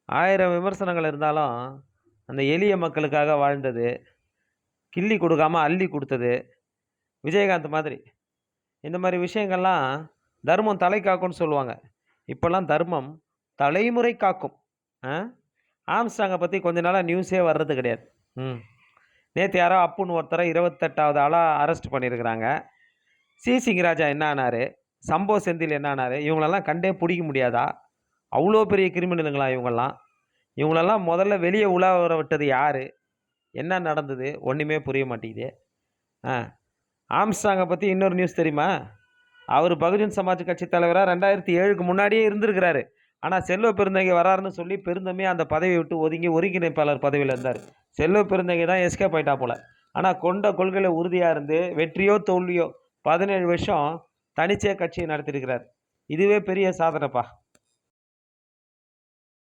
1000 விமர்சனங்கள் இருந்தாலும், அந்த எளிய மக்களுக்காக வாழ்ந்தது, கிள்ளி குடுக்காம அள்ளி குடுத்தது, விஜயகாந்த் மாதிரி. இந்த மாரி விஷயங்கள்லாம் தர்மம் தலை காக்கும்னு சொல்லுவாங்க. இப்பல்லாம் தர்மம் தலைமுறை காக்கும். அ ஆம்ஸ்ட்ராங்க பத்தி கொஞ்ச நாளா நியூஸே வர்றது கிடையாது. ம். நேத்து யாரோ அப்புன்னு ஒருத்தர 28வது ஆளா அரெஸ்ட் பண்ணியிருக்கிறாங்க. சிசிங்க ராஜா என்ன ஆனாரு? சம்போ செந்தில் என்ன ஆனாரு? இவங்களெல்லாம் கண்டே புடிக்க முடியாதா? அவ்ளோ பெரிய கிரிமினலுங்களா இவங்கலாம்? இவங்களெல்லாம் முதல்ல வெளிய உலா வர விட்டது யாரு? என்ன நடந்தது? ஒண்ணுமே புரிய மாட்டேங்குதே. ஆ ஆம்ஸ்ட்ராங்க பத்தி இன்னொரு நியூஸ் தெரியுமா? அவரு பகுஜன் சமாஜ் கட்சி தலைவரா 2007க்கு முன்னாடியே இருந்திருக்கிறாரு. ஆனா செல்வ பெருந்தகை வராருன்னு சொல்லி பெருந்தமையா அந்த பதவிய விட்டு ஒதுங்கி ஒருங்கிணைப்பாளர் பதவியில இருந்தாரு. செல்வ பெருந்தகை தான் எஸ்கேப் ஆயிட்டா போல. ஆனா கொண்ட கொள்கையில உறுதியா இருந்து வெற்றியோ தோல்வியோ 17 வருஷம் தனிச்சே கட்சிய நடத்தியிருக்கிறார். இதுவே பெரிய சாதனைப்பா.